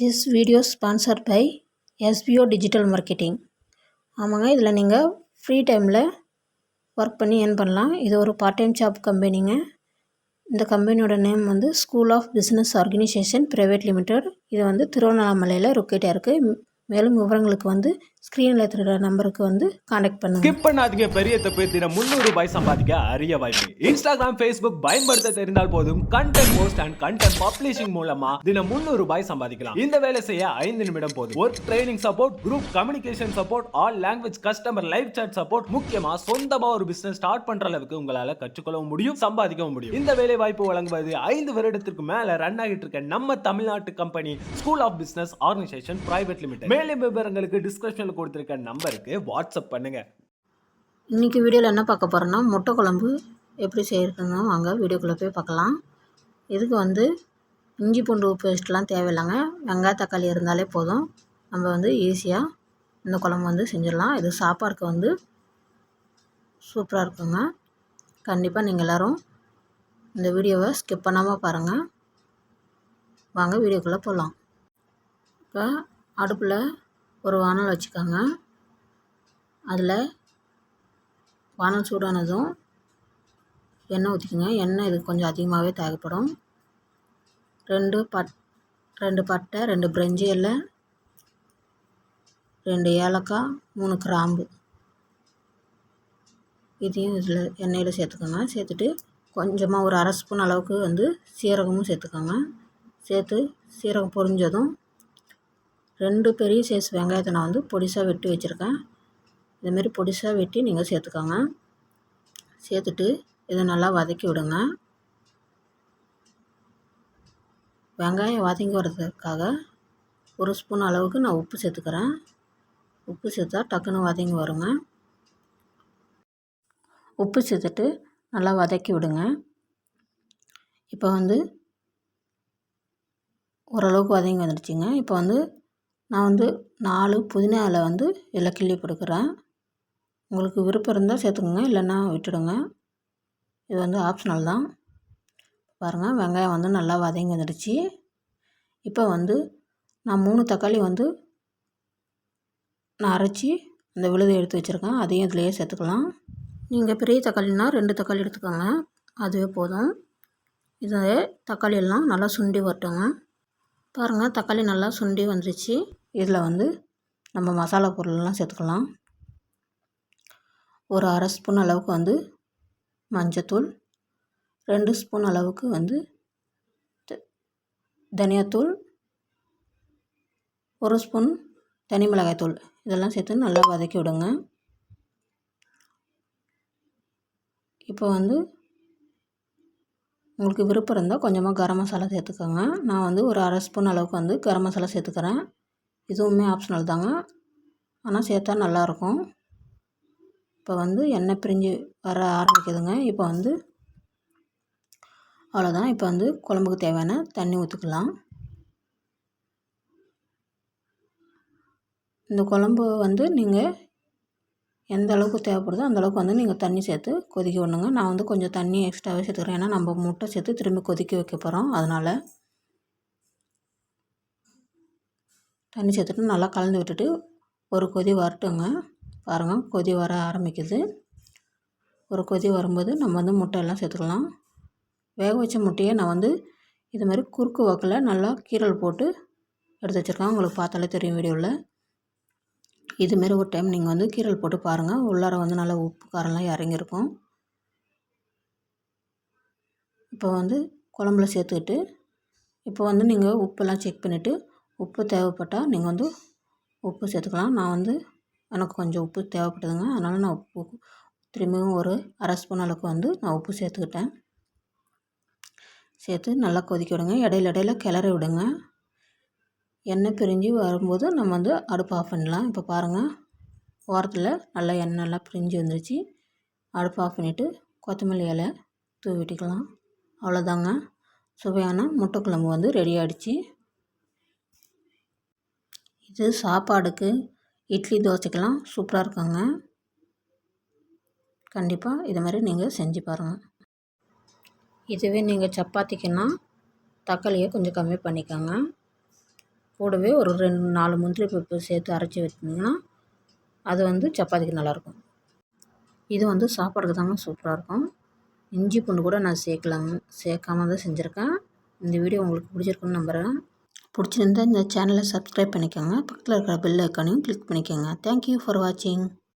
This video is sponsored by SBO Digital Marketing. ஆமாங்க, இதில் நீங்கள் ஃப்ரீ டைமில் ஒர்க் பண்ணி ஏர்ன் பண்ணலாம். இது ஒரு பார்ட் டைம் ஜாப் கம்பெனிங்க. இந்த கம்பெனியோட நேம் வந்து school of business organisation private limited. இது வந்து திருவண்ணாமலையில் லொக்கேட்டாக இருக்குது. மேலும் விவரங்களுக்கு வந்து ஸ்க்ரீனில் இருக்கிற நம்பருக்கு வந்து கான்டாக்ட் பண்ணுங்க. ஸ்கிப் பண்ணாதீங்க. பெரிய தப்பு. தினம் 300 ரூபாய் சம்பாதிக்க அரிய வாய்ப்பு. இன்ஸ்டாகிராம், ஃபேஸ்புக் பயன்படுத்த தெரிந்தால் போதும். Content post and content publishing மூலமா தினம் 300 ரூபாய் சம்பாதிக்கலாம். இந்த வேலை செய்ய 5 நிமிடம் போதும். Work training support, group communication support, all language customer live chat support, முக்கியமா சொந்தமா ஒரு பிசினஸ் ஸ்டார்ட் பண்ற அளவுக்கு உங்களால கற்றுக்கொள்ளவும் முடியும், சம்பாதிக்கவும் முடியும். இந்த வேலை வாய்ப்பு வழங்குவது 5 வருடத்திற்கு மேல ரன் ஆகிட்டு இருக்க நம்ம தமிழ்நாட்டு company school of business organisation private limited. மேலும் விவரங்களுக்கு டிஸ்கிரிப்ஷன்ல கொடுத்திருக்க நம்பருக்கு வாட்ஸ்அப் பண்ணுங்க. இன்றைக்கி வீடியோவில் என்ன பார்க்க போகிறோன்னா, முட்டை குழம்பு எப்படி செய்யறதுங்க வாங்க வீடியோக்குள்ளே போய் பார்க்கலாம். இதுக்கு வந்து இஞ்சி பூண்டு பேஸ்ட்லாம் தேவையில்லைங்க. வெங்காய தக்காளி இருந்தாலே போதும். நம்ம வந்து ஈஸியாக இந்த குழம்பு வந்து செஞ்சிடலாம். இது சாப்பாடுக்கு வந்து சூப்பராக இருக்குங்க. கண்டிப்பாக நீங்கள் எல்லோரும் இந்த வீடியோவை ஸ்கிப் பண்ணாமல் பாருங்கள். வாங்க வீடியோக்குள்ளே போகலாம். இப்போ அடுப்பில் ஒரு வானல் வச்சுக்கோங்க. அதில் வானல் சூடானதும் எண்ணெய் ஊற்றிக்கோங்க. எண்ணெய் இது கொஞ்சம் அதிகமாகவே தேவைப்படும். 2 பட்டை, 2 பிரிஞ்சி இலை, 2 ஏலக்காய், 3 கிராம்பு இதையும் இதில் எண்ணெயில் சேர்த்துக்கோங்க. சேர்த்துட்டு கொஞ்சமாக ஒரு 1/2 ஸ்பூன் அளவுக்கு வந்து சீரகமும் சேர்த்துக்கோங்க. சேர்த்து சீரகம் பொரிஞ்சதும் 2 பெரிய சைஸ் வெங்காயத்தை நான் வந்து பொடிசாக வெட்டி வச்சுருக்கேன். இதுமாரி பொடிசாக வெட்டி நீங்கள் சேர்த்துக்கோங்க. சேர்த்துட்டு இதை நல்லா வதக்கி விடுங்க. வெங்காயம் வதங்கி வர்றதுக்காக 1 ஸ்பூன் அளவுக்கு நான் உப்பு சேர்த்துக்கிறேன். உப்பு சேர்த்தா டக்குன்னு வதங்கி வருங்க. உப்பு சேர்த்துட்டு நல்லா வதக்கி விடுங்க. இப்போ வந்து ஓரளவுக்கு வதங்கி வந்துடுச்சிங்க. இப்போ வந்து நான் வந்து 4 புதினா இலை வந்து இதில் கிள்ளி கொடுக்குறேன். உங்களுக்கு விருப்பம் இருந்தால் சேர்த்துக்கோங்க, இல்லைன்னா விட்டுடுங்க. இது வந்து ஆப்ஷனல் தான். பாருங்கள், வெங்காயம் வந்து நல்லா வதங்கி வந்துடுச்சு. இப்போ வந்து நான் 3 தக்காளி வந்து நான் அரைச்சி அந்த விழுதை எடுத்து வச்சுருக்கேன். அதையும் இதிலையே சேர்த்துக்கலாம். நீங்கள் பெரிய தக்காளினா 2 தக்காளி எடுத்துக்கோங்க, அதுவே போதும். இதை தக்காளி எல்லாம் நல்லா சுண்டி வரட்டுங்க. பாருங்கள், தக்காளி நல்லா சுண்டி வந்துடுச்சு. இதில் வந்து நம்ம மசாலா பொருளெல்லாம் சேர்த்துக்கலாம். ஒரு 1/2 ஸ்பூன் அளவுக்கு வந்து மஞ்சத்தூள், 2 ஸ்பூன் அளவுக்கு வந்து தனியாத்தூள், 1 ஸ்பூன் தனி மிளகாய்த்தூள் இதெல்லாம் சேர்த்து நல்லா வதக்கி விடுங்க. இப்போ வந்து உங்களுக்கு விருப்பம் இருந்தால் கொஞ்சமாக கரம் மசாலா சேர்த்துக்கோங்க. நான் வந்து ஒரு 1/2 ஸ்பூன் அளவுக்கு வந்து கரம் மசாலா சேர்த்துக்கிறேன். இதுவுமே ஆப்ஷனல் தாங்க, ஆனால் சேர்த்தா நல்லாயிருக்கும். இப்போ வந்து எண்ணெய் பிரிஞ்சு வர ஆரம்பிக்குதுங்க. இப்போ வந்து அவ்வளோதான். இப்போ வந்து குழம்புக்கு தேவையான தண்ணி ஊற்றிக்கலாம். இந்த குழம்பு வந்து நீங்கள் எந்த அளவுக்கு தேவைப்படுதோ அந்தளவுக்கு வந்து நீங்கள் தண்ணி சேர்த்து கொதிக்க விடணுங்க. நான் வந்து கொஞ்சம் தண்ணி எக்ஸ்ட்ராவே சேர்த்துக்கிறேன். ஏன்னா நம்ம முட்டை சேர்த்து திரும்பி கொதிக்க வைக்க போகிறோம். அதனால் தண்ணி சேர்த்துட்டு நல்லா கலந்து விட்டுட்டு ஒரு கொதி வரட்டுங்க. பாருங்கள், கொதி வர ஆரம்பிக்குது. ஒரு கொதி வரும்போது நம்ம வந்து முட்டையெல்லாம் சேர்த்துக்கலாம். வேக வச்ச முட்டையை நான் வந்து இது மாதிரி குறுக்கு வாக்கில் நல்லா கீரல் போட்டு எடுத்து வச்சுருக்கேன். உங்களுக்கு பார்த்தாலே தெரியும் வீடியோவில். இதுமாரி ஒரு டைம் நீங்கள் வந்து கீரல் போட்டு பாருங்கள். உள்ளார வந்து நல்லா உப்பு காரம்லாம் இறங்கியிருக்கும். இப்போ வந்து குழம்புல சேர்த்துக்கிட்டு இப்போ வந்து நீங்கள் உப்பெல்லாம் செக் பண்ணிவிட்டு உப்பு தேவைப்பட்டால் நீங்கள் வந்து உப்பு சேர்த்துக்கலாம். நான் வந்து எனக்கு கொஞ்சம் உப்பு தேவைப்பட்டதுங்க, அதனால் நான் உப்பு திரும்பியும் ஒரு 1/2 ஸ்பூன் அளவுக்கு வந்து நான் உப்பு சேர்த்துக்கிட்டேன். சேர்த்து நல்லா கொதிக்க விடுங்க. இடையில கிளறி விடுங்க. எண்ணெய் பிரிஞ்சு வரும்போது நம்ம வந்து அடுப்பு ஆஃப் பண்ணலாம். இப்போ பாருங்கள், ஓரத்தில் நல்லா எண்ணெய்லாம் பிரிஞ்சு வந்துருச்சு. அடுப்பு ஆஃப் பண்ணிவிட்டு கொத்தமல்லி இலை தூவி விட்டுக்கலாம். அவ்வளோதாங்க, சுவையான முட்டை குழம்பு வந்து ரெடி ஆகிடுச்சு. இது சாப்பாடுக்கு, இட்லி, தோசைக்கெல்லாம் சூப்பராக இருக்குங்க. கண்டிப்பாக இது மாதிரி நீங்கள் செஞ்சு பாருங்கள். இதுவே நீங்கள் சப்பாத்திக்குன்னா தக்காளியை கொஞ்சம் கம்மி பண்ணிக்கோங்க. கூடவே ஒரு 2-4 முந்திரி பருப்பு சேர்த்து அரைச்சி வச்சிங்கன்னா அது வந்து சப்பாத்திக்கு நல்லாயிருக்கும். இது வந்து சாப்பாடுக்கு தாங்க சூப்பராக இருக்கும். இஞ்சி பூண்டு கூட நான் சேர்க்காம தான் செஞ்சுருக்கேன். இந்த வீடியோ உங்களுக்கு பிடிச்சிருக்குன்னு நம்புகிறேன். பிடிச்சிருந்தா இந்த சேனலை சப்ஸ்கிரைப் பண்ணிக்கோங்க. பக்கத்தில் இருக்கிற பெல் ஐக்கானையும் கிளிக் பண்ணிக்கோங்க. தேங்க்யூ ஃபார் வாட்சிங்.